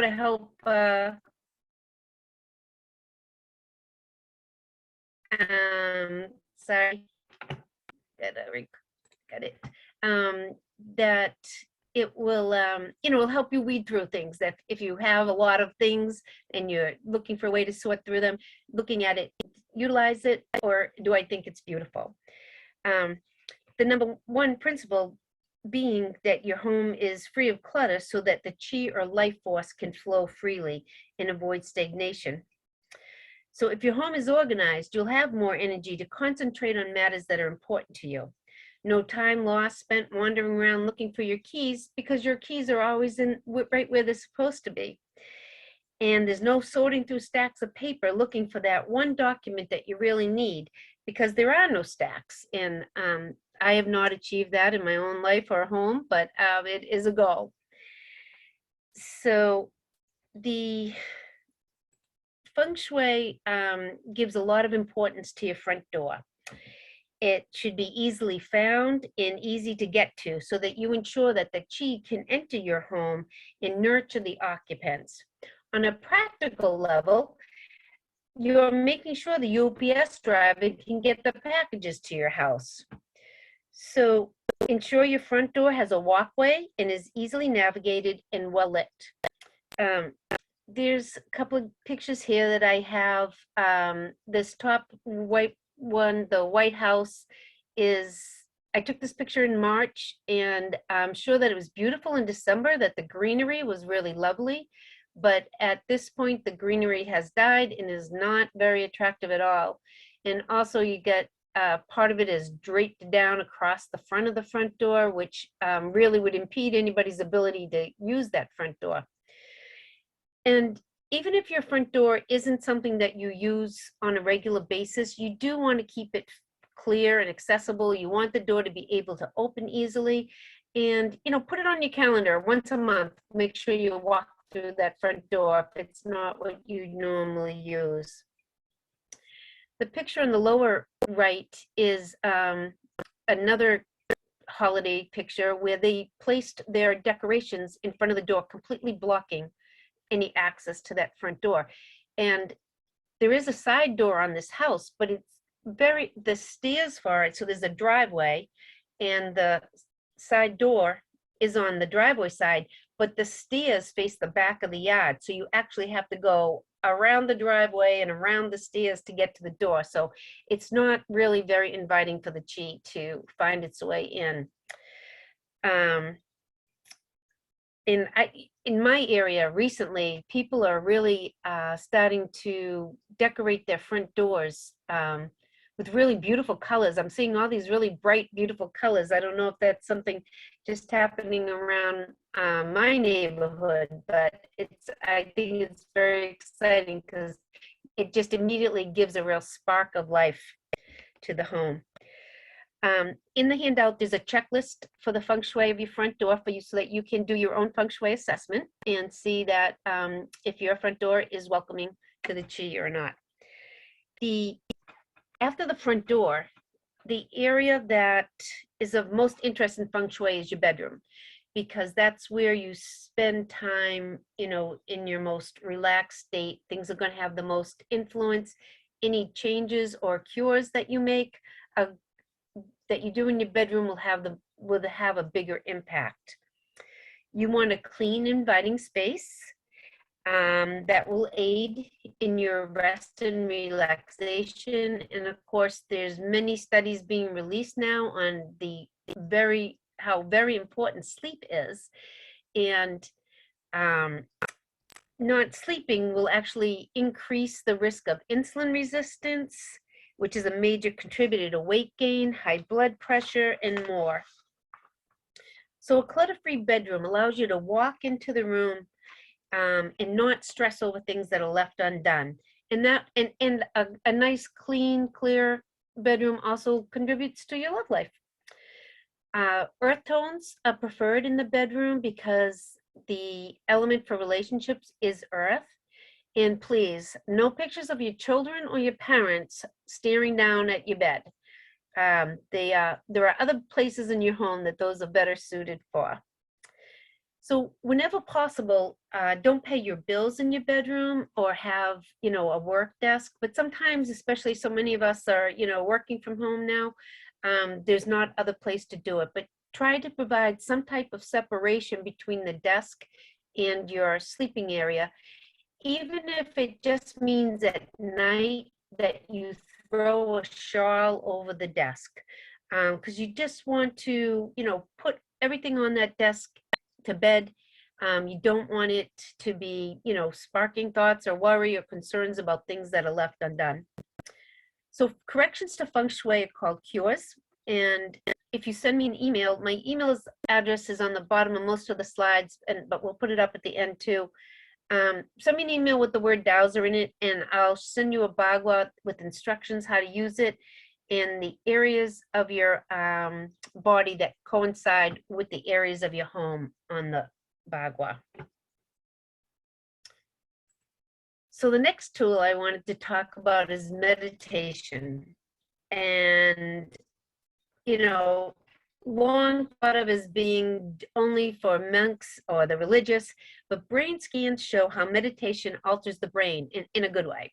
to help sorry, got it. That it will, will help you weed through things. That if you have a lot of things and you're looking for a way to sort through them, looking at it, utilize it, or do I think it's beautiful? The number one principle being that your home is free of clutter so that the chi or life force can flow freely and avoid stagnation. So if your home is organized, you'll have more energy to concentrate on matters that are important to you. No time lost spent wandering around looking for your keys, because your keys are always right where they're supposed to be. And there's no sorting through stacks of paper looking for that one document that you really need, because there are no stacks. And I have not achieved that in my own life or home, but it is a goal. So the feng shui gives a lot of importance to your front door. It should be easily found and easy to get to, so that you ensure that the chi can enter your home and nurture the occupants. On a practical level, you're making sure the UPS driver can get the packages to your house. So ensure your front door has a walkway and is easily navigated and well lit. There's a couple of pictures here that I have. This top white one, the White House, I took this picture in March, and I'm sure that it was beautiful in December, that the greenery was really lovely. But at this point, the greenery has died and is not very attractive at all. And also you get part of it is draped down across the front of the front door, which really would impede anybody's ability to use that front door. And even if your front door isn't something that you use on a regular basis, you do want to keep it clear and accessible. You want the door to be able to open easily, and put it on your calendar once a month. Make sure you walk through that front door if it's not what you normally use. The picture on the lower right is another holiday picture where they placed their decorations in front of the door, completely blocking any access to that front door. And there is a side door on this house, but it's the stairs for it, so there's a driveway and the side door is on the driveway side, but the stairs face the back of the yard, so you actually have to go around the driveway and around the stairs to get to the door. So it's not really very inviting for the chi to find its way in. In my area recently, people are really starting to decorate their front doors with really beautiful colors. I'm seeing all these really bright, beautiful colors. I don't know if that's something just happening around my neighborhood, but I think it's very exciting because it just immediately gives a real spark of life to the home. In the handout, there's a checklist for the feng shui of your front door for you, so that you can do your own feng shui assessment and see that if your front door is welcoming to the chi or not. After the front door, the area that is of most interest in feng shui is your bedroom, because that's where you spend time, in your most relaxed state. Things are going to have the most influence. Any changes or cures that you make, that you do in your bedroom will have a bigger impact. You want a clean, inviting space that will aid in your rest and relaxation. And of course, there's many studies being released now on how very important sleep is. And not sleeping will actually increase the risk of insulin resistance, which is a major contributor to weight gain, high blood pressure, and more. So a clutter-free bedroom allows you to walk into the room and not stress over things that are left undone. And a nice, clean, clear bedroom also contributes to your love life. Earth tones are preferred in the bedroom because the element for relationships is earth. And please, no pictures of your children or your parents staring down at your bed. There are other places in your home that those are better suited for. So whenever possible, don't pay your bills in your bedroom or have, a work desk. But sometimes, especially so many of us are, working from home now, there's not other place to do it. But try to provide some type of separation between the desk and your sleeping area, even if it just means at night that you throw a shawl over the desk. Because you just want to, put everything on that desk to bed. You don't want it to be, sparking thoughts or worry or concerns about things that are left undone. So corrections to feng shui are called cures. And if you send me an email, my email address is on the bottom of most of the slides, but we'll put it up at the end too. Send me an email with the word dowser in it, and I'll send you a bagua with instructions how to use it in the areas of your body that coincide with the areas of your home on the bagua. So the next tool I wanted to talk about is meditation. And, long thought of as being only for monks or the religious, but brain scans show how meditation alters the brain in a good way.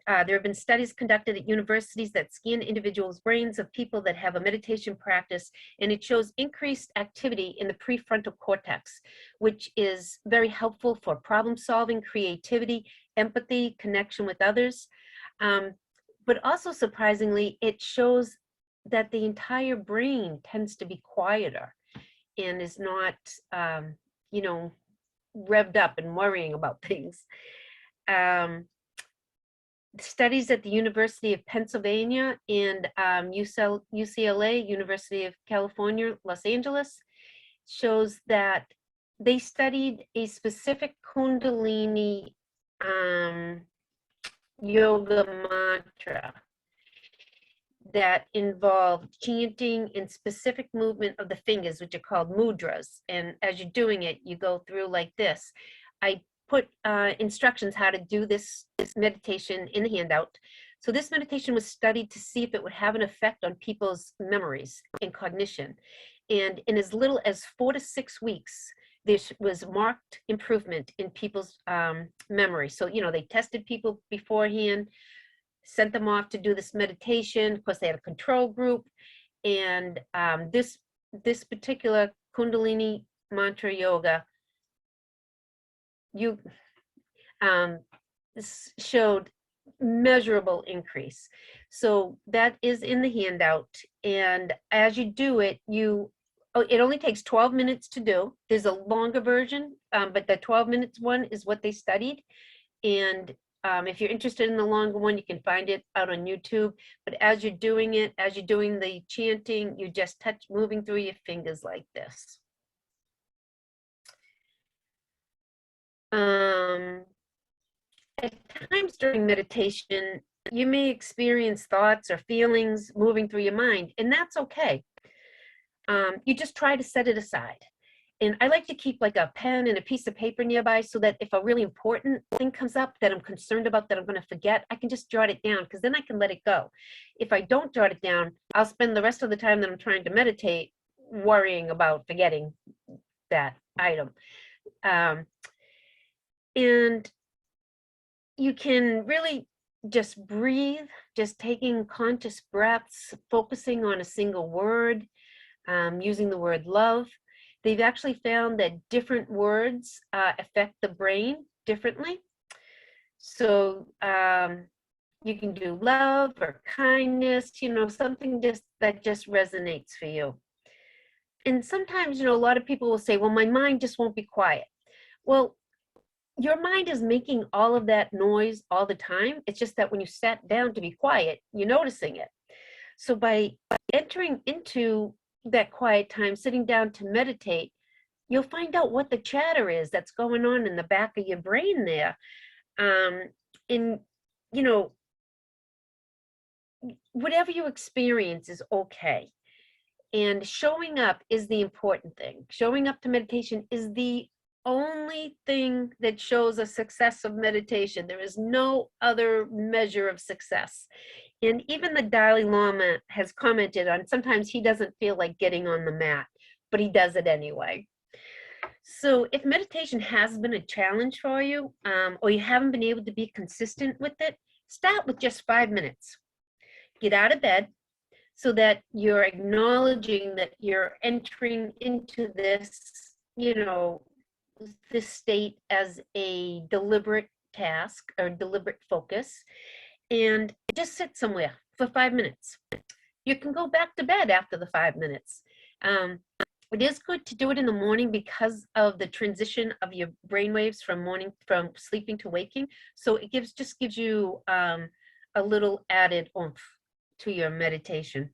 There have been studies conducted at universities that scan individuals' brains of people that have a meditation practice, and it shows increased activity in the prefrontal cortex, which is very helpful for problem solving, creativity, empathy, connection with others. But also surprisingly, it shows that the entire brain tends to be quieter and is not, revved up and worrying about things. Studies at the University of Pennsylvania and UCLA, University of California, Los Angeles, shows that they studied a specific Kundalini yoga mantra that involved chanting and specific movement of the fingers, which are called mudras. And as you're doing it, you go through like this. I put instructions how to do this meditation in the handout. So this meditation was studied to see if it would have an effect on people's memories and cognition. And in as little as 4 to 6 weeks, there was marked improvement in people's memory. So, they tested people beforehand, sent them off to do this meditation. Of course, they had a control group. And this particular Kundalini mantra yoga, showed measurable increase. So that is in the handout. And as you do it, it only takes 12 minutes to do. There's a longer version, but the 12 minutes one is what they studied. And if you're interested in the longer one, you can find it out on YouTube. But as you're doing it, as you're doing the chanting, you just moving through your fingers like this. At times during meditation, you may experience thoughts or feelings moving through your mind, and that's okay. You just try to set it aside. And I like to keep like a pen and a piece of paper nearby so that if a really important thing comes up that I'm concerned about that I'm going to forget, I can just jot it down, because then I can let it go. If I don't jot it down, I'll spend the rest of the time that I'm trying to meditate worrying about forgetting that item. And you can really just breathe, just taking conscious breaths, focusing on a single word, using the word love. They've actually found that different words affect the brain differently. So you can do love or kindness, something that just resonates for you. And sometimes, a lot of people will say, well, my mind just won't be quiet. Well, your mind is making all of that noise all the time. It's just that when you sat down to be quiet, you're noticing it. So by entering into that quiet time, sitting down to meditate, you'll find out what the chatter is that's going on in the back of your brain there. Whatever you experience is okay. And showing up is the important thing. Showing up to meditation is the only thing that shows a success of meditation. There is no other measure of success. And even the Dalai Lama has commented on sometimes he doesn't feel like getting on the mat, but he does it anyway. So if meditation has been a challenge for you, or you haven't been able to be consistent with it, start with just 5 minutes. Get out of bed so that you're acknowledging that you're entering into this, this state as a deliberate task or deliberate focus, and just sit somewhere for 5 minutes. You can go back to bed after the 5 minutes. It is good to do it in the morning because of the transition of your brainwaves from sleeping to waking. So it just gives you a little added oomph to your meditation.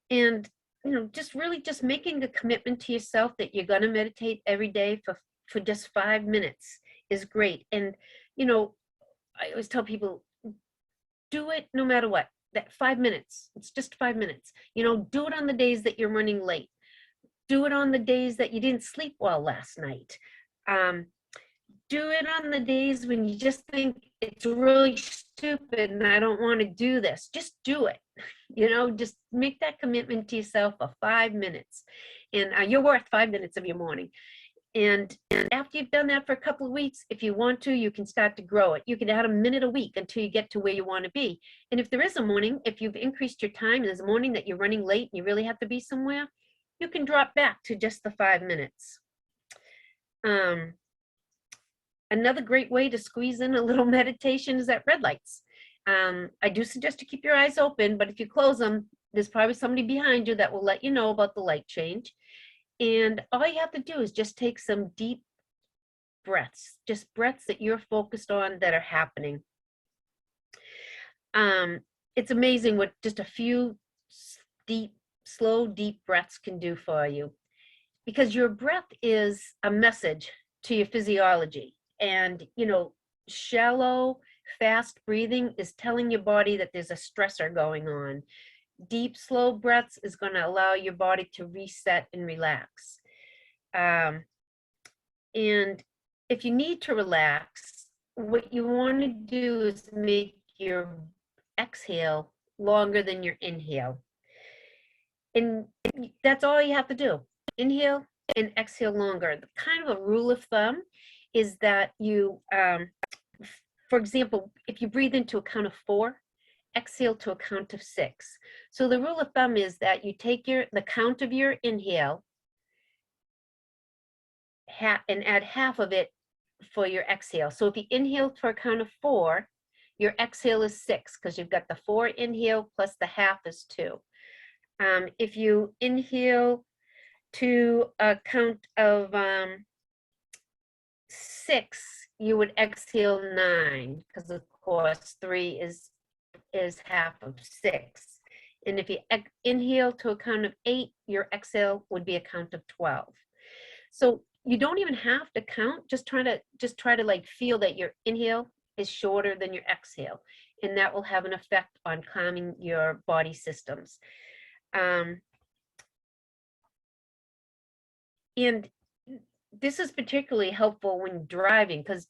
And just really just making a commitment to yourself that you're going to meditate every day for just 5 minutes is great. And I always tell people, do it no matter what. That 5 minutes, it's just 5 minutes. Do it on the days that you're running late. Do it on the days that you didn't sleep well last night. Do it on the days when you just think it's really stupid and I don't want to do this. Just do it. Just make that commitment to yourself for 5 minutes. And you're worth 5 minutes of your morning. And after you've done that for a couple of weeks, if you want to, you can start to grow it. You can add a minute a week until you get to where you want to be. And if there is a morning, if you've increased your time and there's a morning that you're running late and you really have to be somewhere, you can drop back to just the 5 minutes. Another great way to squeeze in a little meditation is at red lights. I do suggest you keep your eyes open, but if you close them, there's probably somebody behind you that will let you know about the light change. And all you have to do is just take some deep breaths, just breaths that you're focused on that are happening. It's amazing what just a few slow, deep breaths can do for you, because your breath is a message to your physiology. And, shallow, fast breathing is telling your body that there's a stressor going on. Deep, slow breaths is going to allow your body to reset and relax. And if you need to relax, what you want to do is make your exhale longer than your inhale. And that's all you have to do. Inhale and exhale longer. The kind of a rule of thumb is that you, for example, if you breathe into a count of 4, exhale to a count of 6. So the rule of thumb is that you take the count of your inhale and add half of it for your exhale. So if you inhale for a count of 4, your exhale is 6 because you've got the 4 inhale plus the half is 2. If you inhale to a count of 6, you would exhale 9 because of course 3 is half of 6. And if you inhale to a count of 8, your exhale would be a count of 12. So you don't even have to count, just try to like feel that your inhale is shorter than your exhale, and that will have an effect on calming your body systems. And this is particularly helpful when driving, because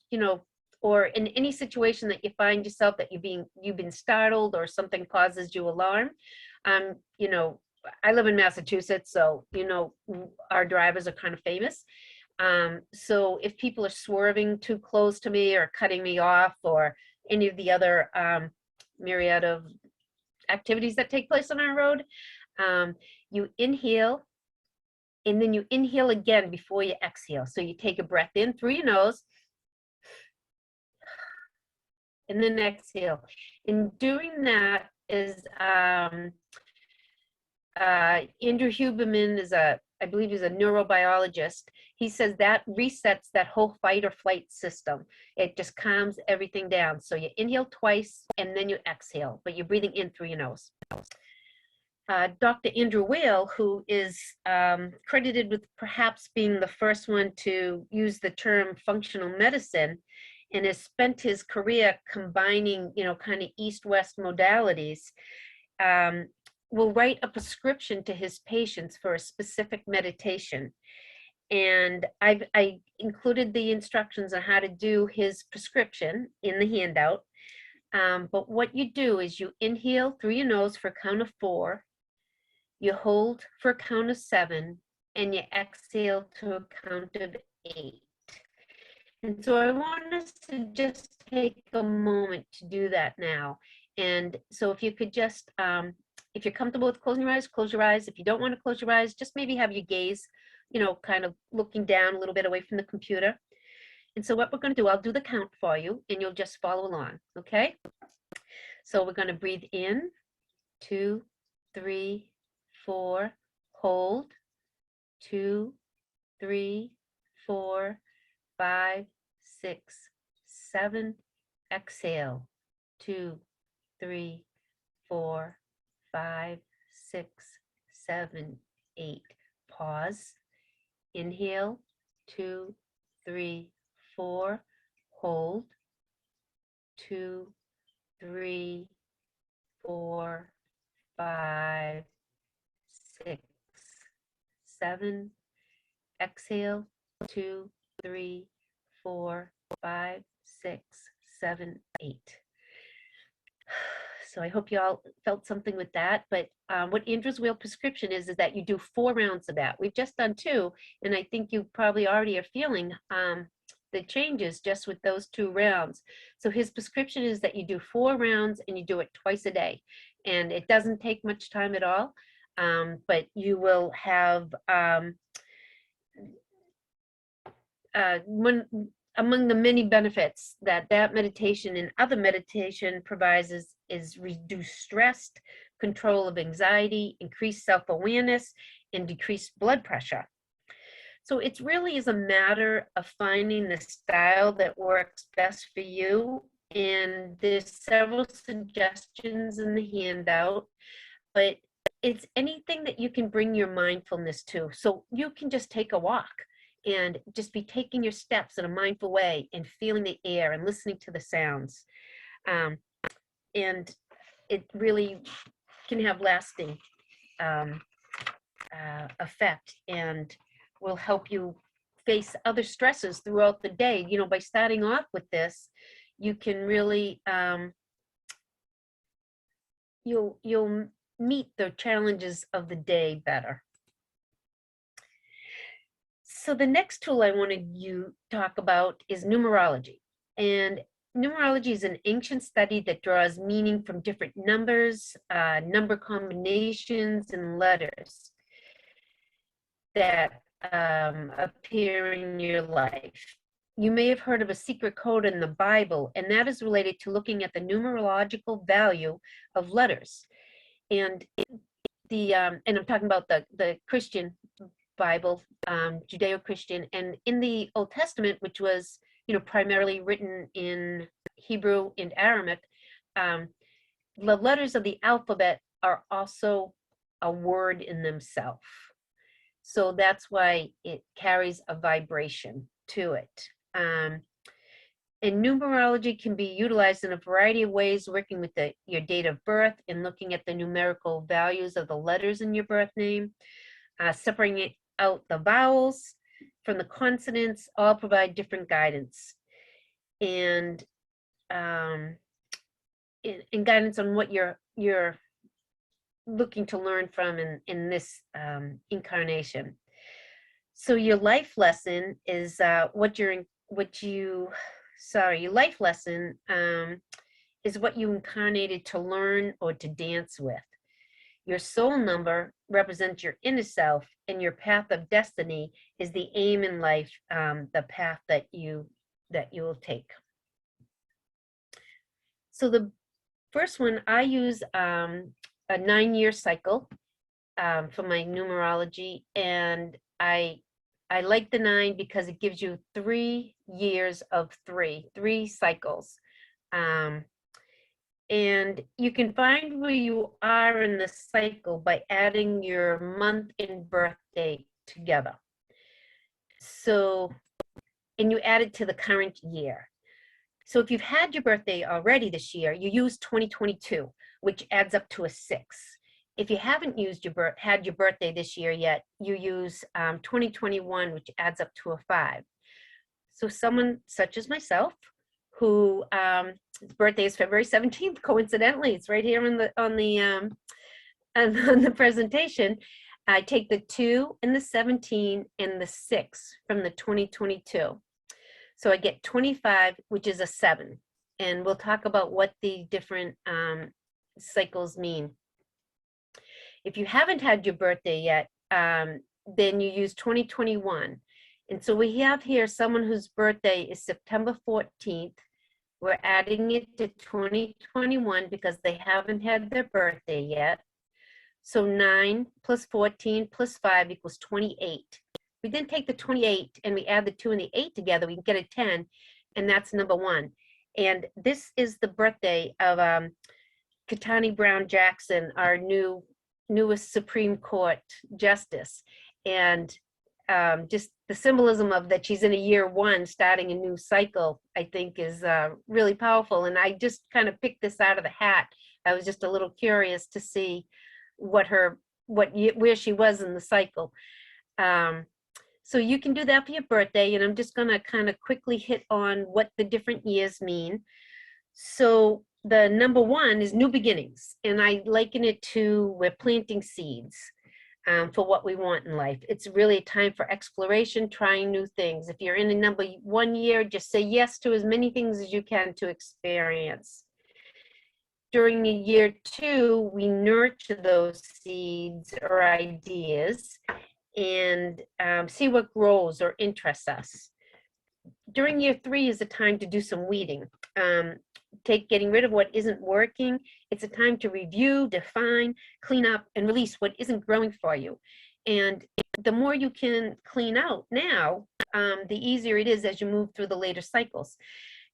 or in any situation that you find yourself that you've been startled or something causes you alarm. I live in Massachusetts, so our drivers are kind of famous. So if people are swerving too close to me or cutting me off or any of the other myriad of activities that take place on our road, you inhale and then you inhale again before you exhale. So you take a breath in through your nose and then exhale. And doing that is Andrew Huberman I believe he's a neurobiologist. He says that resets that whole fight or flight system. It just calms everything down. So you inhale twice and then you exhale, but you're breathing in through your nose. Dr. Andrew Weil, who is credited with perhaps being the first one to use the term functional medicine, and has spent his career combining, kind of East-West modalities, will write a prescription to his patients for a specific meditation. And I included the instructions on how to do his prescription in the handout. But what you do is you inhale through your nose for a count of 4, you hold for a count of 7, and you exhale to a count of 8. And so I want us to just take a moment to do that now. And so if you could just, if you're comfortable with closing your eyes, close your eyes. If you don't want to close your eyes, just maybe have your gaze, you know, kind of looking down a little bit away from the computer. And so what we're going to do, I'll do the count for you and you'll just follow along, okay? So we're going to breathe in, 2, 3, 4, hold, 2, 3, 4, 5, 6, 7, exhale, 2, 3, 4, 5, 6, 7, 8. Pause, inhale, 2, 3, 4, hold, 2, 3, 4, 5, 6, 7, exhale, 2, 3, 4, 5, 6, 7, 8. So I hope you all felt something with that. But what Andrew's Wheel prescription is that you do 4 rounds of that. We've just done 2, and I think you probably already are feeling the changes just with those 2 rounds. So his prescription is that you do 4 rounds and you do it twice a day. And it doesn't take much time at all, but you will have among the many benefits that meditation and other meditation provides is reduced stress, control of anxiety, increased self-awareness, and decreased blood pressure. So it really is a matter of finding the style that works best for you. And there's several suggestions in the handout, but it's anything that you can bring your mindfulness to. So you can just take a walk and just be taking your steps in a mindful way and feeling the air and listening to the sounds. And it really can have lasting effect and will help you face other stresses throughout the day. You know, by starting off with this, you can really, you'll meet the challenges of the day better. So the next tool I wanted you to talk about is numerology. And numerology is an ancient study that draws meaning from different numbers, number combinations, and letters that appear in your life. You may have heard of a secret code in the Bible, and that is related to looking at the numerological value of letters. And and I'm talking about the Christian Bible, Judeo-Christian, and in the Old Testament, which was, you know, primarily written in Hebrew and Aramaic, the letters of the alphabet are also a word in themselves. So that's why it carries a vibration to it. And numerology can be utilized in a variety of ways, working with your date of birth and looking at the numerical values of the letters in your birth name, separating out the vowels from the consonants, all provide different guidance and guidance on what you're looking to learn from in this incarnation. So your life lesson is your life lesson is what you incarnated to learn or to dance with. Your soul number represents your inner self, and your path of destiny is the aim in life, the path that you will take. So the first one, I use a 9-year cycle for my numerology, and I like the 9 because it gives you 3 years of 3 cycles. And you can find where you are in the cycle by adding your month and birth date together. So, and you add it to the current year. So if you've had your birthday already this year, you use 2022, which adds up to a 6. If you haven't had your birthday this year yet, you use 2021, which adds up to a 5. So someone such as myself, who his birthday is February 17th, coincidentally, it's right here on the presentation. I take the 2 and the 17 and the 6 from the 2022. So I get 25, which is a 7. And we'll talk about what the different cycles mean. If you haven't had your birthday yet, then you use 2021. And so we have here someone whose birthday is September 14th. We're adding it to 2021 because they haven't had their birthday yet. So 9 plus 14 plus 5 equals 28. We then take the 28 and we add the 2 and the 8 together, we can get a 10, and that's number 1. And this is the birthday of Ketanji Brown Jackson, our newest Supreme Court Justice. And just the symbolism of that she's in a year 1 starting a new cycle, I think is really powerful. And I just kind of picked this out of the hat. I was just a little curious to see where she was in the cycle. So you can do that for your birthday, and I'm just gonna kind of quickly hit on what the different years mean. So the number 1 is new beginnings, and I liken it to we're planting seeds for what we want in life. It's really a time for exploration, trying new things. If you're in the number 1 year, just say yes to as many things as you can to experience. During the year 2, we nurture those seeds or ideas and see what grows or interests us. During year 3 is a time to do some weeding. Getting rid of what isn't working. It's a time to review, define, clean up, and release what isn't growing for you. And the more you can clean out now, the easier it is as you move through the later cycles.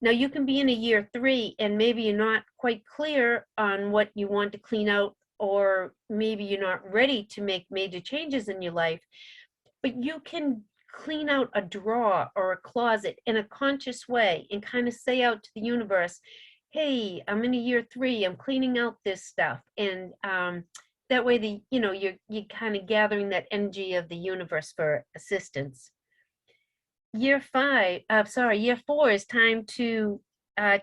Now you can be in a year 3 and maybe you're not quite clear on what you want to clean out, or maybe you're not ready to make major changes in your life, but you can clean out a drawer or a closet in a conscious way and kind of say out to the universe, hey, I'm in a year 3, I'm cleaning out this stuff. And that way you're kind of gathering that energy of the universe for assistance. Year 4 is time to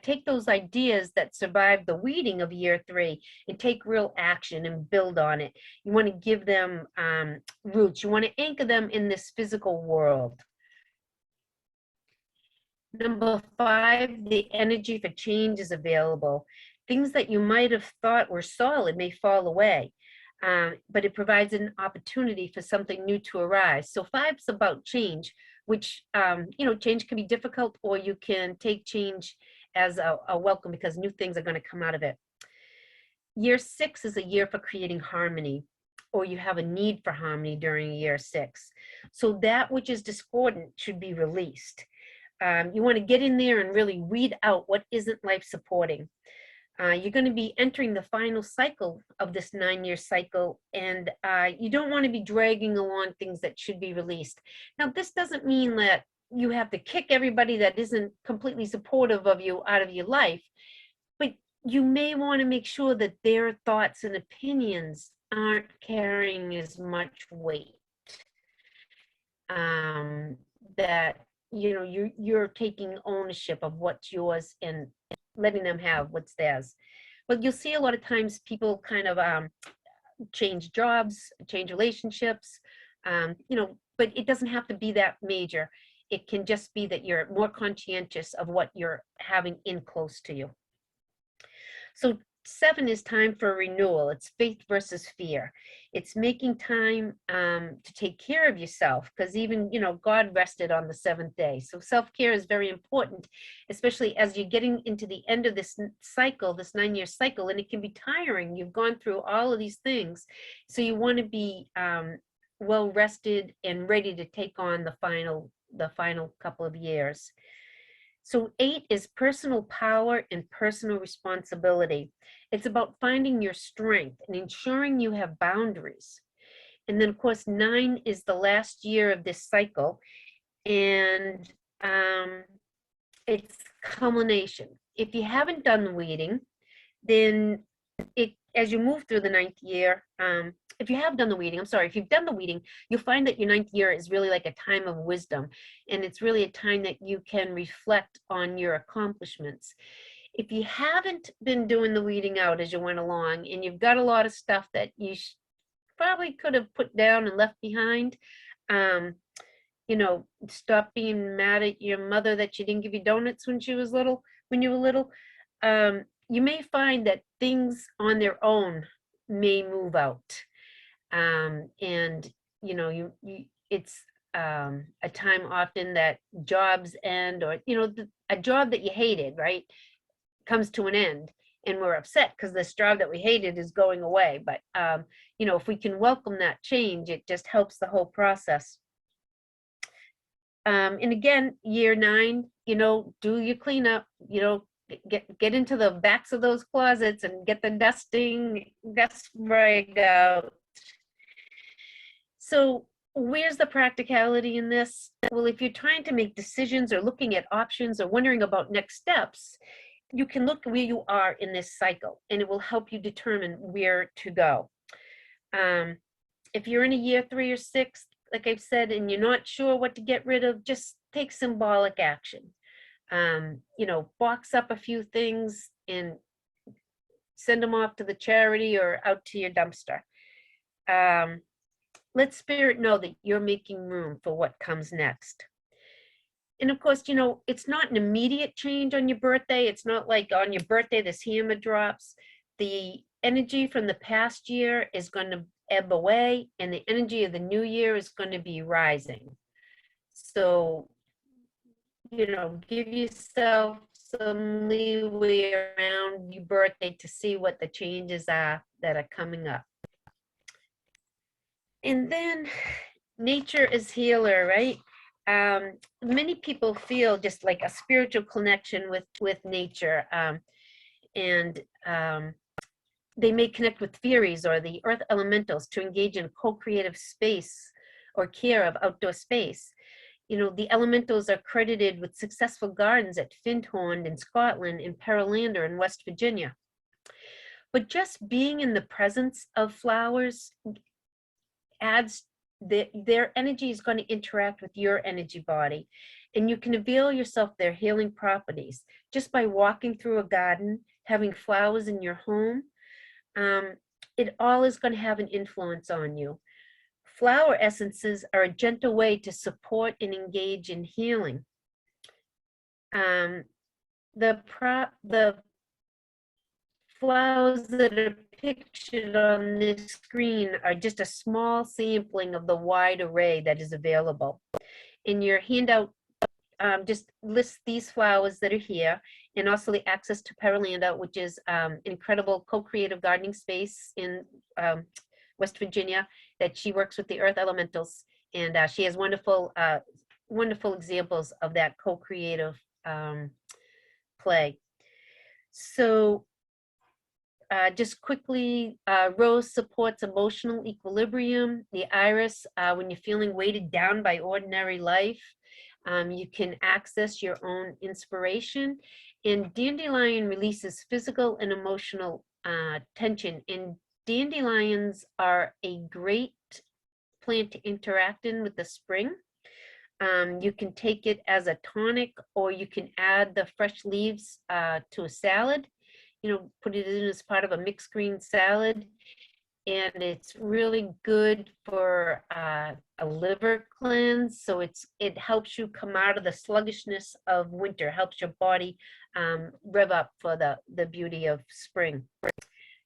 take those ideas that survived the weeding of year 3 and take real action and build on it. You want to give them roots. You want to anchor them in this physical world. Number 5, the energy for change is available. Things that you might have thought were solid may fall away, but it provides an opportunity for something new to arise. So 5 is about change, which, change can be difficult, or you can take change as a welcome because new things are going to come out of it. Year 6 is a year for creating harmony, or you have a need for harmony during year 6. So that which is discordant should be released. You want to get in there and really weed out what isn't life supporting. You're going to be entering the final cycle of this 9-year cycle, and you don't want to be dragging along things that should be released. Now, this doesn't mean that you have to kick everybody that isn't completely supportive of you out of your life, but you may want to make sure that their thoughts and opinions aren't carrying as much weight. That you're taking ownership of what's yours and letting them have what's theirs. But you'll see a lot of times people kind of change jobs, change relationships, but it doesn't have to be that major. It can just be that you're more conscientious of what you're having in close to you. So 7 is time for renewal. It's faith versus fear. It's making time to take care of yourself, because even, God rested on the 7th day. So self-care is very important, especially as you're getting into the end of this cycle, this 9-year cycle, and it can be tiring. You've gone through all of these things. So you want to be well rested and ready to take on the final couple of years. So 8 is personal power and personal responsibility. It's about finding your strength and ensuring you have boundaries. And then, of course, 9 is the last year of this cycle, and it's culmination. If you haven't done the weeding, then as you move through the 9th year, if you have done the weeding, if you've done the weeding, you'll find that your 9th year is really like a time of wisdom. And it's really a time that you can reflect on your accomplishments. If you haven't been doing the weeding out as you went along, and you've got a lot of stuff that you probably could have put down and left behind. Um, you know, stop being mad at your mother that she didn't give you donuts when she was little, when you were little. You may find that things on their own may move out. And it's a time often that jobs end, or a job that you hated, right, comes to an end, and we're upset because this job that we hated is going away. But if we can welcome that change, it just helps the whole process. And again, year 9, do your cleanup, get into the backs of those closets and get the dust rag out. So where's the practicality in this? Well, if you're trying to make decisions or looking at options or wondering about next steps, you can look where you are in this cycle, and it will help you determine where to go. If you're in a year 3 or 6, like I've said, and you're not sure what to get rid of, just take symbolic action. Box up a few things and send them off to the charity or out to your dumpster. Let spirit know that you're making room for what comes next. And of course, it's not an immediate change on your birthday. It's not like on your birthday, this hammer drops. The energy from the past year is going to ebb away, and the energy of the new year is going to be rising. So, give yourself some leeway around your birthday to see what the changes are that are coming up. And then nature is healer, right? Many people feel just like a spiritual connection with nature, and they may connect with fairies or the earth elementals to engage in co-creative space or care of outdoor space. The elementals are credited with successful gardens at Findhorn in Scotland and Pearlander in West Virginia. But just being in the presence of flowers adds their energy is going to interact with your energy body, and you can avail yourself their healing properties just by walking through a garden, having flowers in your home. It all is going to have an influence on you. Flower essences are a gentle way to support and engage in healing. The flowers that are pictured on this screen are just a small sampling of the wide array that is available. In your handout, just list these flowers that are here, and also the access to Pearlander, which is incredible co-creative gardening space in West Virginia that she works with the earth elementals, and she has wonderful examples of that co-creative play. So just quickly, rose supports emotional equilibrium. The iris, when you're feeling weighted down by ordinary life, you can access your own inspiration. And dandelion releases physical and emotional tension. And dandelions are a great plant to interact in with the spring. You can take it as a tonic, or you can add the fresh leaves to a salad. Put it in as part of a mixed green salad, and it's really good for a liver cleanse. So it helps you come out of the sluggishness of winter, helps your body rev up for the beauty of spring.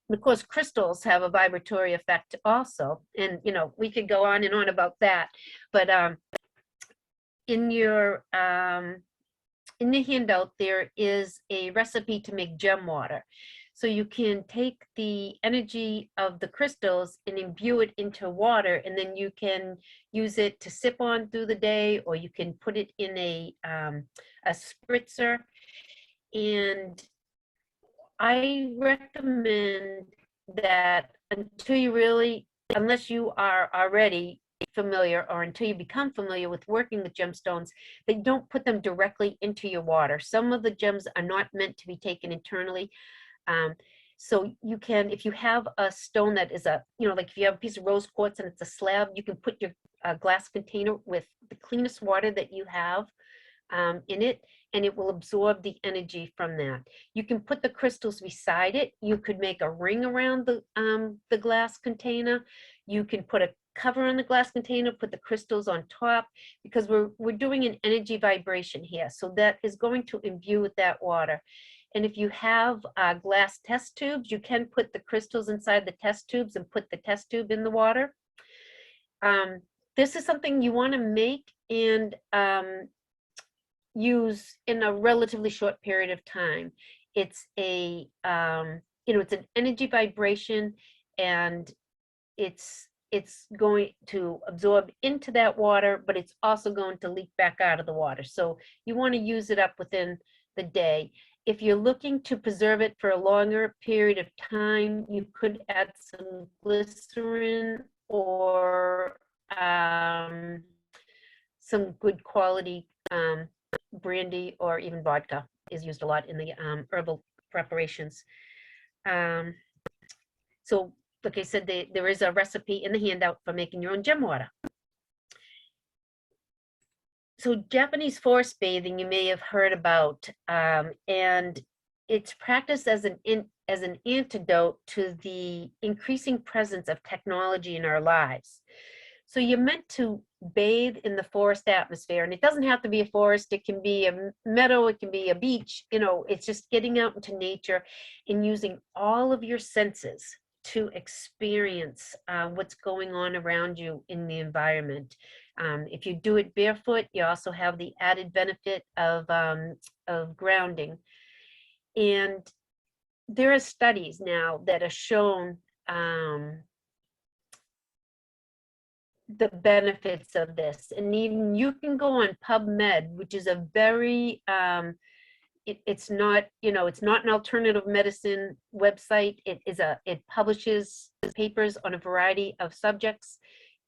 And of course, crystals have a vibratory effect also, and we could go on and on about that. But in your in the handout, there is a recipe to make gem water. So you can take the energy of the crystals and imbue it into water, and then you can use it to sip on through the day, or you can put it in a spritzer. And I recommend that unless you are already familiar, or until you become familiar with working with gemstones, they don't put them directly into your water. Some of the gems are not meant to be taken internally. So you can, if you have a stone that is like if you have a piece of rose quartz and it's a slab, you can put your glass container with the cleanest water that you have in it, and it will absorb the energy from that. You can put the crystals beside it. You could make a ring around the glass container. You can put a cover on the glass container, put the crystals on top, because we're doing an energy vibration here. So that is going to imbue with that water. And if you have glass test tubes, you can put the crystals inside the test tubes and put the test tube in the water. This is something you want to make and use in a relatively short period of time. It's a, it's an energy vibration, and it's going to absorb into that water, but it's also going to leak back out of the water. So you want to use it up within the day. If you're looking to preserve it for a longer period of time, you could add some glycerin or some good quality brandy, or even vodka is used a lot in the herbal preparations. So like I said, there is a recipe in the handout for making your own gem water. So Japanese forest bathing, you may have heard about, and it's practiced as an antidote to the increasing presence of technology in our lives. So you're meant to bathe in the forest atmosphere, and it doesn't have to be a forest. It can be a meadow, it can be a beach. It's just getting out into nature and using all of your senses to experience what's going on around you in the environment. If you do it barefoot, you also have the added benefit of grounding. And there are studies now that have shown the benefits of this. And even you can go on PubMed, which is a very, it's not, it's not an alternative medicine website. It publishes papers on a variety of subjects,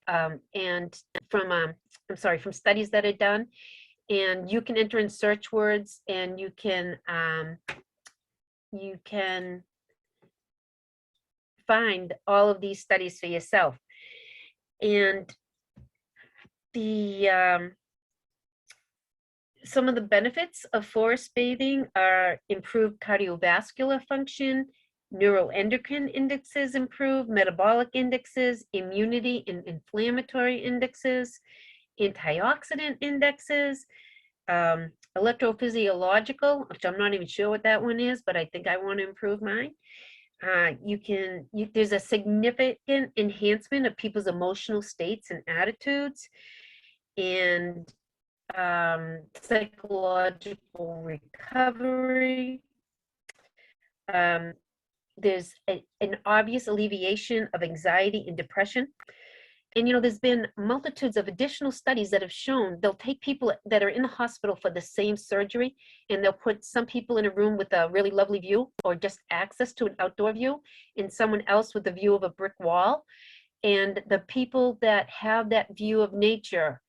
and from studies that are done. And you can enter in search words, and you can find all of these studies for yourself. And the some of the benefits of forest bathing are improved cardiovascular function, neuroendocrine indexes improve, metabolic indexes, immunity and inflammatory indexes, antioxidant indexes, electrophysiological, which I'm not even sure what that one is, but I think I want to improve mine. There's a significant enhancement of people's emotional states and attitudes, and psychological recovery. There's an obvious alleviation of anxiety and depression. And there's been multitudes of additional studies that have shown they'll take people that are in the hospital for the same surgery, and they'll put some people in a room with a really lovely view or just access to an outdoor view, and someone else with the view of a brick wall. And the people that have that view of nature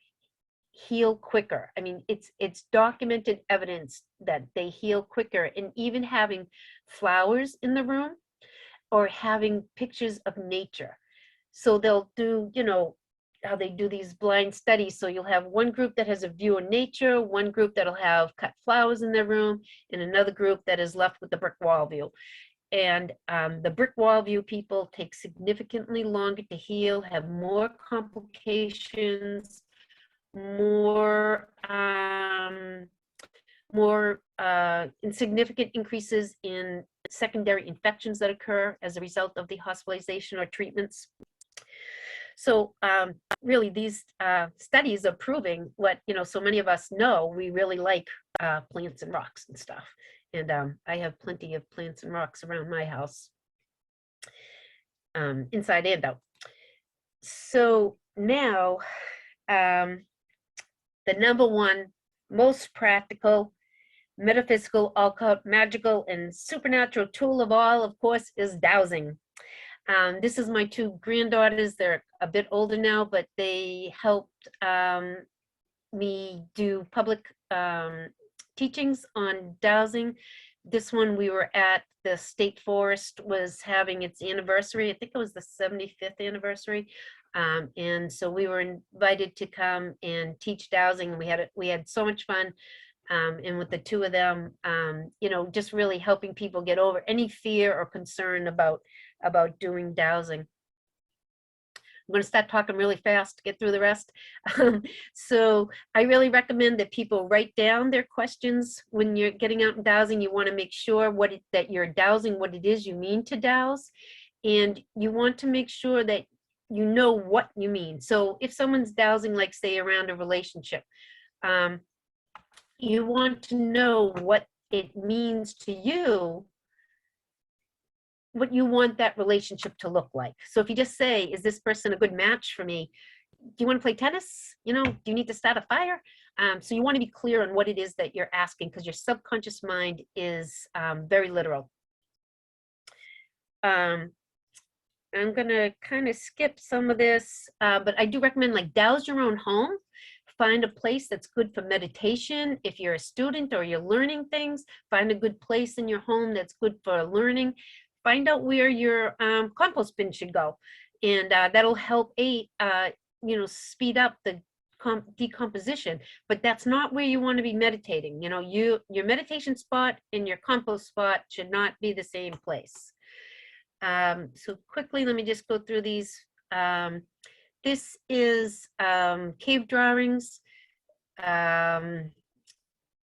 heal quicker. I mean, it's documented evidence that they heal quicker. And even having flowers in the room or having pictures of nature. So they'll do, how they do these blind studies. So you'll have one group that has a view of nature, one group that'll have cut flowers in their room, and another group that is left with the brick wall view. And the brick wall view people take significantly longer to heal, have more complications, more insignificant increases in secondary infections that occur as a result of the hospitalization or treatments. So really, these studies are proving what so many of us know. We really like plants and rocks and stuff, and I have plenty of plants and rocks around my house, inside and out. So now, the number one most practical, metaphysical, occult, magical, and supernatural tool of all, of course, is dowsing. This is my two granddaughters. They're a bit older now, but they helped me do public teachings on dowsing. This one, we were at the state forest, was having its anniversary. I think it was the 75th anniversary. And so we were invited to come and teach dowsing, and we had so much fun. And with the two of them, just really helping people get over any fear or concern about doing dowsing. I'm going to start talking really fast to get through the rest. So I really recommend that people write down their questions when you're getting out and dowsing. You want to make sure that you're dowsing what it is you mean to dowse. And you want to make sure that you know what you mean. So if someone's dowsing, like say around a relationship, you want to know what it means to you, what you want that relationship to look like. So if you just say, is this person a good match for me? Do you want to play tennis? You know, do you need to start a fire? So you want to be clear on what it is that you're asking, because your subconscious mind is very literal. I'm going to kind of skip some of this, but I do recommend like douse your own home. Find a place that's good for meditation. If you're a student or you're learning things, find a good place in your home that's good for learning. Find out where your compost bin should go. And that'll help speed up the decomposition. But that's not where you want to be meditating. You know, your meditation spot and your compost spot should not be the same place. So quickly, let me just go through these. This is cave drawings.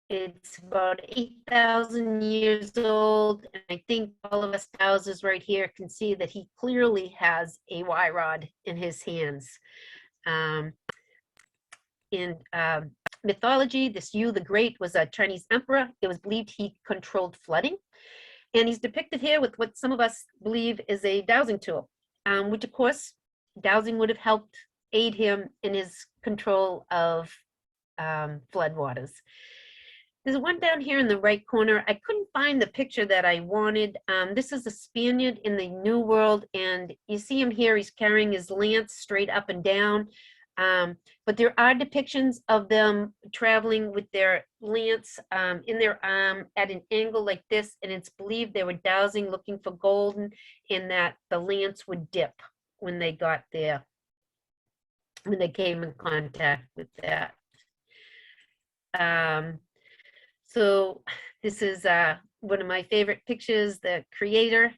It's about 8,000 years old, and I think all of us dowsers right here can see that he clearly has a Y rod in his hands. In mythology, this Yu the Great was a Chinese emperor. It was believed he controlled flooding. And he's depicted here with what some of us believe is a dowsing tool, which of course, dowsing would have helped aid him in his control of floodwaters. There's one down here in the right corner. I couldn't find the picture that I wanted. This is a Spaniard in the New World, and you see him here. He's carrying his lance straight up and down. But there are depictions of them traveling with their lance in their arm at an angle like this, and it's believed they were dowsing, looking for gold, and that the lance would dip when they got there, when they came in contact with that. So this is one of my favorite pictures, the creator.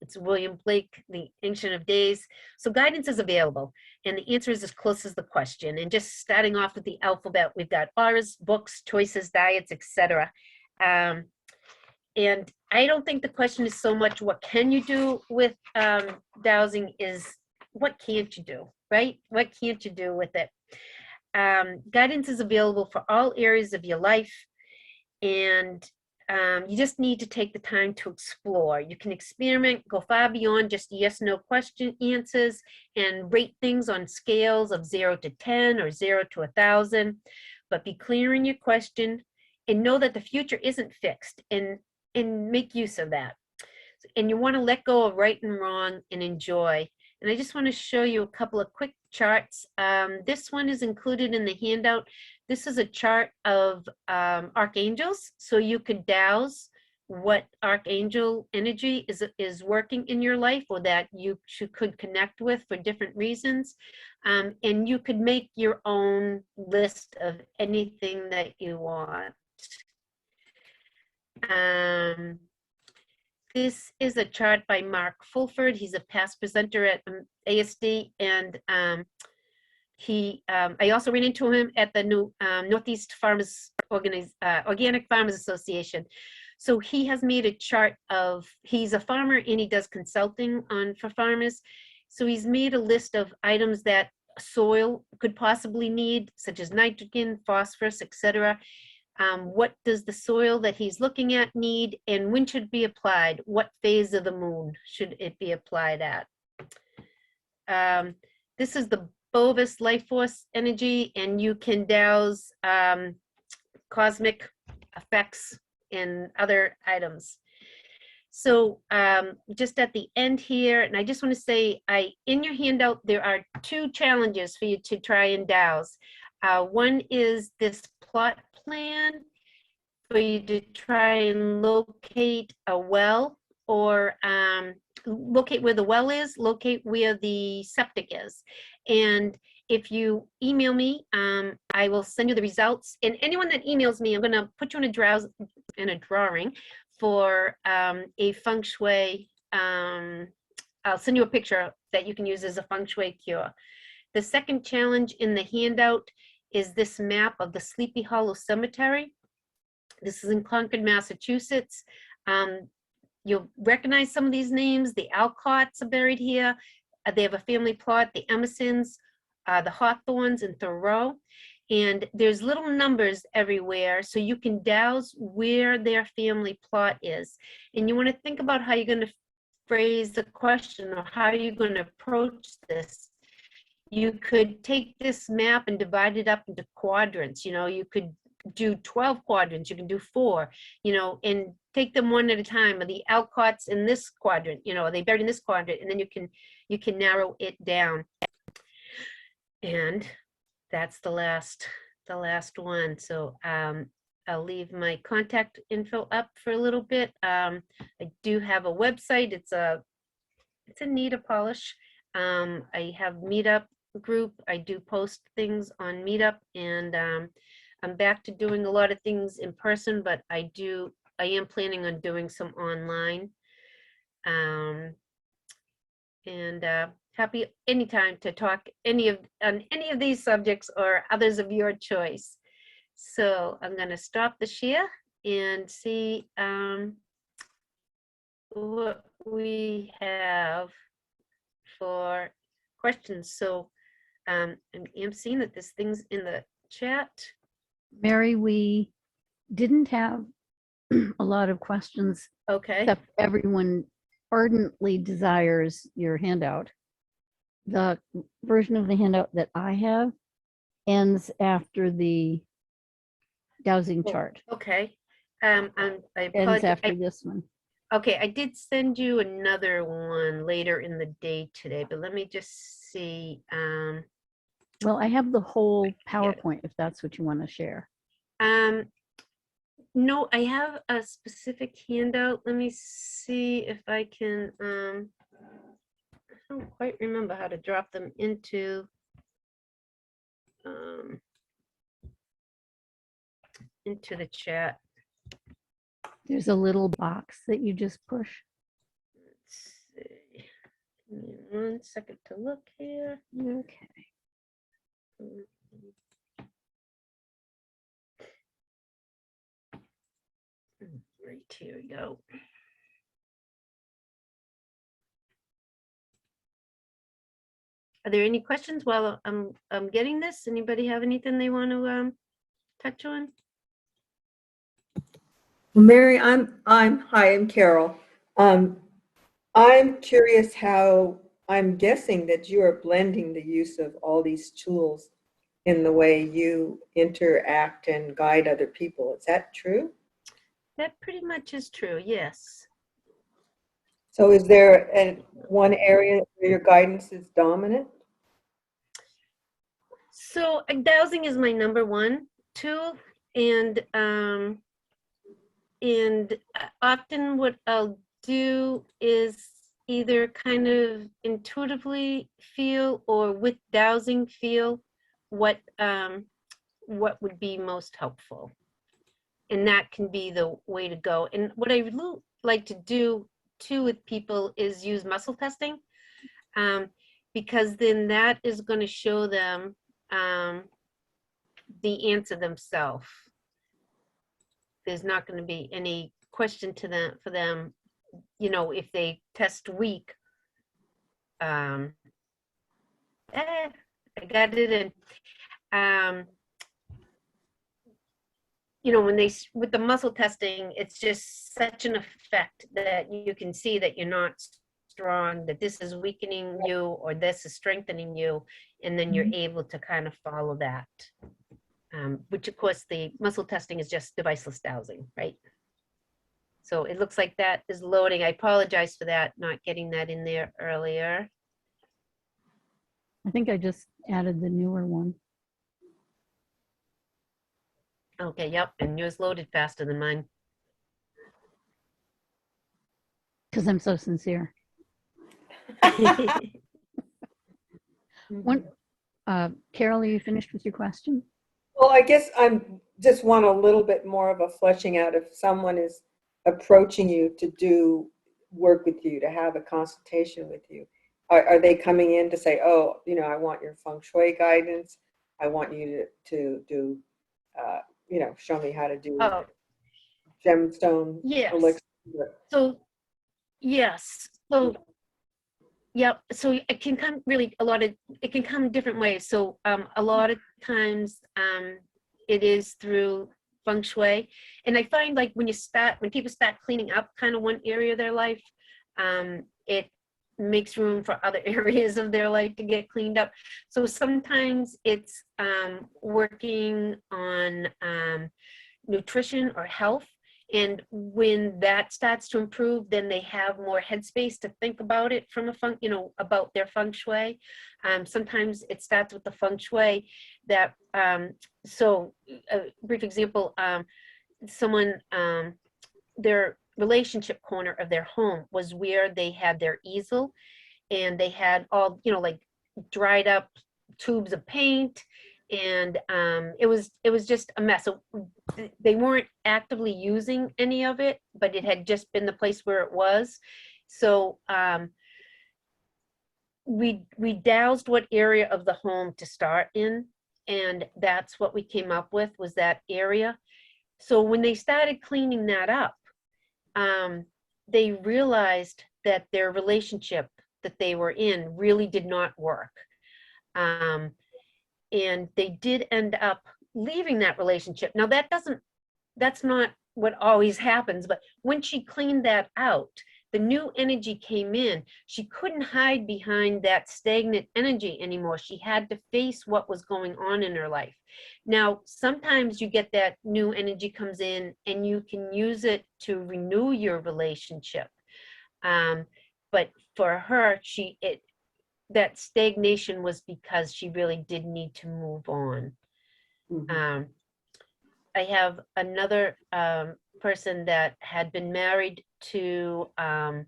It's William Blake, the Ancient of Days. So guidance is available, and the answer is as close as the question. And just starting off with the alphabet, we've got auras, books, choices, diets, etc. And I don't think the question is so much what can you do with dowsing, is what can't you do, right? What can't you do with it? Guidance is available for all areas of your life, and you just need to take the time to explore. You can experiment, go far beyond just yes/no question answers, and rate things on scales of 0 to 10 or 0 to 1,000. But be clear in your question and know that the future isn't fixed, and make use of that. And you want to let go of right and wrong and enjoy. And I just want to show you a couple of quick charts. This one is included in the handout. This is a chart of archangels, so you could dowse what archangel energy is working in your life, or that you could connect with for different reasons. And you could make your own list of anything that you want. This is a chart by Mark Fulford. He's a past presenter at ASD, and I also ran into him at the new Northeast Farmers Organic Farmers Association. So he has made a chart of, he's a farmer and he does consulting for farmers. So he's made a list of items that soil could possibly need, such as nitrogen, phosphorus, etc. What does the soil that he's looking at need, and when should it be applied? What phase of the moon should it be applied at? This is the Bovis life force energy, and you can dowse cosmic effects and other items. So just at the end here, and I just want to say, in your handout, there are 2 challenges for you to try and dowse. One is this plot plan for you to try and locate a well, or locate where the well is, locate where the septic is. And if you email me, I will send you the results. And anyone that emails me, I'm going to put you in a drawing for a feng shui I'll send you a picture that you can use as a feng shui cure. The second challenge in the handout is this map of the Sleepy Hollow Cemetery. This is in Concord, Massachusetts. You'll recognize some of these names. The Alcotts are buried here. They have a family plot, the Emersons, the Hawthorns, and Thoreau. And there's little numbers everywhere, so you can douse where their family plot is. And you want to think about how you're going to phrase the question or how you're going to approach this. You could take this map and divide it up into quadrants. You could do 12 quadrants, you can do 4, and take them one at a time. Are the Alcotts in this quadrant? Are they buried in this quadrant? And then you can narrow it down. And that's the last one. So I'll leave my contact info up for a little bit. I do have a website. It's a Nita Polish. I have Meetup group. I do post things on Meetup, and I'm back to doing a lot of things in person, but I am planning on doing some online. And happy anytime to talk on any of these subjects or others of your choice. So I'm going to stop the share and see what we have for questions. So I'm seeing that this thing's in the chat. Mary, we didn't have a lot of questions. Okay. Except everyone ardently desires your handout. The version of the handout that I have ends after the dowsing chart. Okay. I ends after this one. Okay, I did send you another one later in the day today, but let me just see. Well, I have the whole PowerPoint if that's what you want to share. No, I have a specific handout. Let me see if I can, I don't quite remember how to drop them into the chat. There's a little box that you just push. Let's see. Give me 1 second to look here. Okay. Right, here we go. Are there any questions while I'm getting this? Anybody have anything they want to touch on? Mary, hi, I'm Carol. I'm curious how, I'm guessing that you are blending the use of all these tools in the way you interact and guide other people. Is that true? That pretty much is true, yes. So is there one area where your guidance is dominant? So dowsing is my #1 tool, and often what I'll do is either kind of intuitively feel or with dowsing feel what would be most helpful, and that can be the way to go. And what I really like to do too with people is use muscle testing, because then that is going to show them the answer themselves. There's not going to be any question to them for them, if they test weak. I got it in. When with the muscle testing, it's just such an effect that you can see that you're not strong, that this is weakening you or this is strengthening you, and then you're able to kind of follow that. Which of course the muscle testing is just deviceless dowsing, right? So it looks like that is loading. I apologize for that, not getting that in there earlier. I think I just added the newer one. Okay, yep, and yours loaded faster than mine. Because I'm so sincere. Carol, are you finished with your question? Well, I guess I'm just want a little bit more of a fleshing out if someone is approaching you to do work with you, to have a consultation with you? Are they coming in to say, oh, I want your feng shui guidance. I want you to do, show me how to do Oh, gemstone yes. elixir. So, yes. So, yeah. So it can come really it can come different ways. So, a lot of times, it is through feng shui. And I find like when people start cleaning up kind of one area of their life, it makes room for other areas of their life to get cleaned up. So sometimes it's working on nutrition or health. And when that starts to improve, then they have more headspace to think about it from about their feng shui. Sometimes it starts with the feng shui that, so a brief example, someone, their relationship corner of their home was where they had their easel, and they had all, like dried up tubes of paint, and it was just a mess. So they weren't actively using any of it, but it had just been the place where it was. So we dowsed what area of the home to start in, and that's what we came up with, was that area. So when they started cleaning that up, they realized that their relationship that they were in really did not work. Um, and they did end up leaving that relationship. Now that's not what always happens, but when she cleaned that out, the new energy came in. She couldn't hide behind that stagnant energy anymore. She had to face what was going on in her life. Now, sometimes you get that new energy comes in and you can use it to renew your relationship. But for her, that stagnation was because she really did need to move on. Um, I have another person that had been married to um,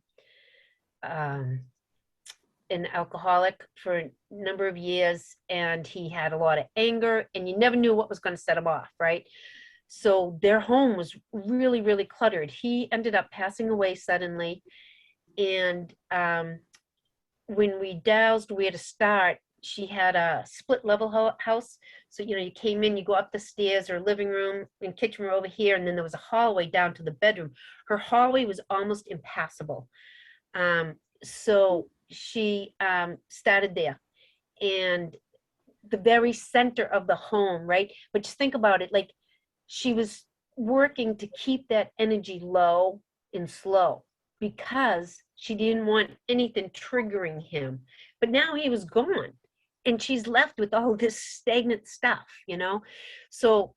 an alcoholic for a number of years, and he had a lot of anger, and you never knew what was going to set him off, right? So their home was really, really cluttered. He ended up passing away suddenly, and when we dowsed where to start, she had a split level house. So, you came in, you go up the stairs, her living room and kitchen were over here, and then there was a hallway down to the bedroom. Her hallway was almost impassable. So she started there. And the very center of the home, right? But just think about it, like she was working to keep that energy low and slow because she didn't want anything triggering him. But now he was gone and she's left with all this stagnant stuff. So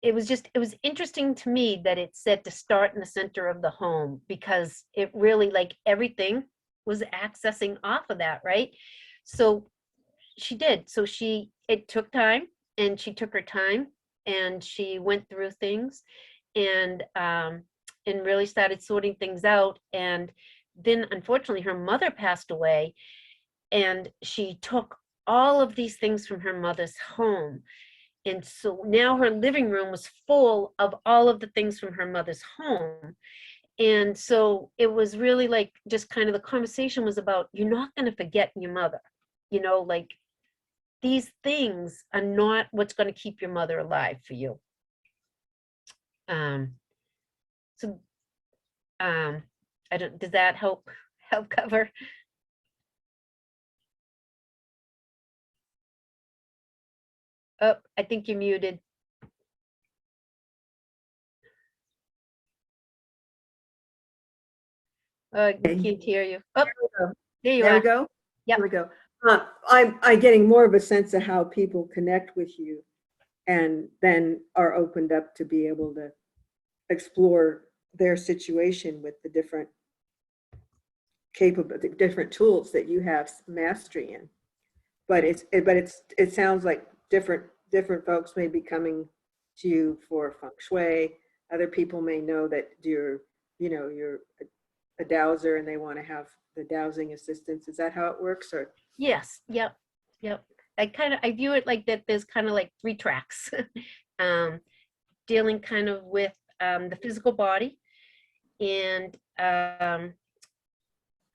it was interesting to me that it said to start in the center of the home, because it really, like, everything was accessing off of that, right? So she did. So it took time, and she took her time, and she went through things, and really started sorting things out. And then unfortunately her mother passed away, and she took all of these things from her mother's home. And so now her living room was full of all of the things from her mother's home. And so it was really like, just kind of, the conversation was about, you're not going to forget your mother, like, these things are not what's going to keep your mother alive for you. Um, so I don't, does that help cover? Oh, I think you're muted. I can't hear you. Oh, there you There we are. go. Yep. There we go. I'm getting more of a sense of how people connect with you and then are opened up to be able to explore their situation with the different different tools that you have mastery in. But it sounds like different folks may be coming to you for feng shui. Other people may know that you're a dowser and they want to have the dowsing assistance. Is that how it works? Or Yes. Yep. Yep. I view it like that. There's kind of like three tracks, dealing kind of with the physical body, and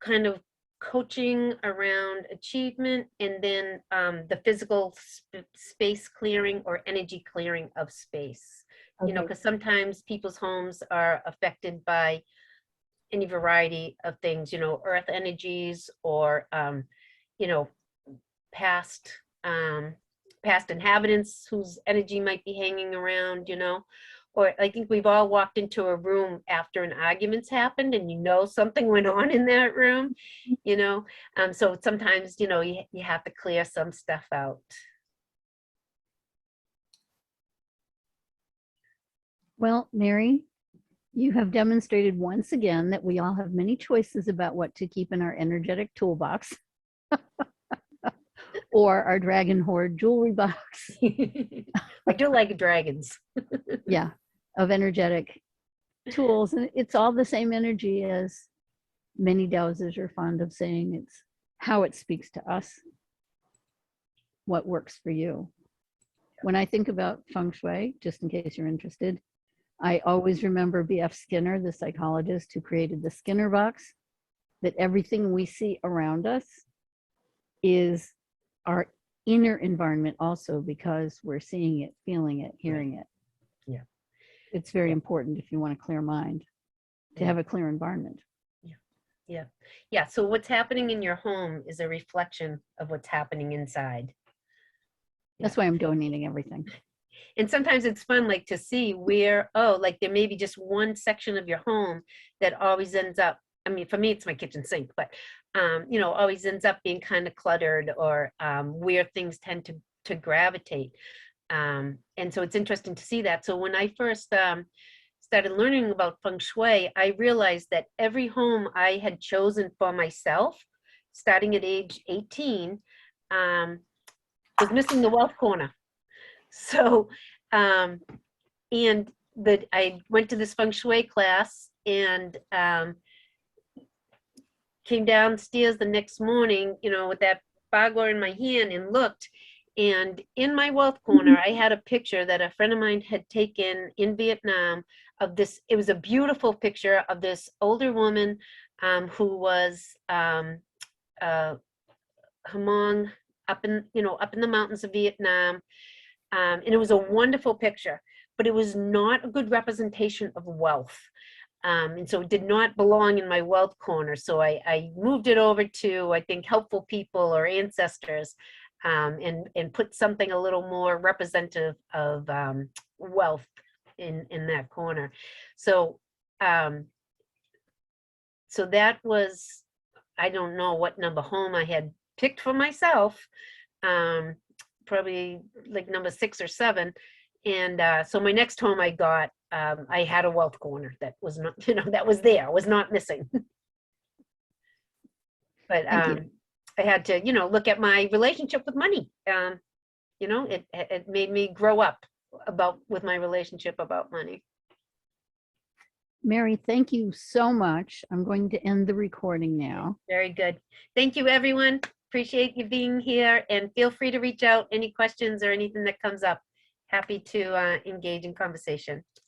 kind of coaching around achievement, and then the physical space clearing or energy clearing of space. You know, Okay. because sometimes people's homes are affected by any variety of things, you know, earth energies or, you know, past, past inhabitants whose energy might be hanging around, you know. Or I think we've all walked into a room after an argument's happened and you know something went on in that room, you know. So sometimes, you know, you have to clear some stuff out. Well, Mary, you have demonstrated once again that we all have many choices about what to keep in our energetic toolbox or our dragon hoard jewelry box. I do like dragons. Yeah, of energetic tools. And it's all the same energy as many Dowsers are fond of saying. It's how it speaks to us, what works for you. When I think about feng shui, just in case you're interested, I always remember B.F. Skinner, the psychologist who created the Skinner box, that everything we see around us is our inner environment also, because we're seeing it, feeling it, hearing it. Yeah. It's very important if you want a clear mind to have a clear environment. Yeah. Yeah. So what's happening in your home is a reflection of what's happening inside. That's why I'm donating everything. And sometimes it's fun, like to see where, oh, like there may be just one section of your home that always ends up, I mean, for me, it's my kitchen sink, but, you know, always ends up being kind of cluttered, or where things tend to gravitate. And so it's interesting to see that. So when I first started learning about feng shui, I realized that every home I had chosen for myself, starting at age 18, was missing the wealth corner. So, and I went to this feng shui class and came downstairs the next morning, you know, with that bagua in my hand and looked. And in my wealth corner, I had a picture that a friend of mine had taken in Vietnam of this. It was a beautiful picture of this older woman who was Hmong up in, you know, up in the mountains of Vietnam. And it was a wonderful picture, but it was not a good representation of wealth. And so it did not belong in my wealth corner. So I moved it over to, I think, helpful people or ancestors, and put something a little more representative of wealth in that corner. So, so that was, I don't know what number home I had picked for myself. Probably like number 6 or 7. And so my next home I got, I had a wealth corner that was not, you know, that was there, was not missing. But I had to, you know, look at my relationship with money. You know, it made me grow up with my relationship about money. Mary, thank you so much. I'm going to end the recording now. Very good. Thank you, everyone. Appreciate you being here, and feel free to reach out any questions or anything that comes up. Happy to engage in conversation.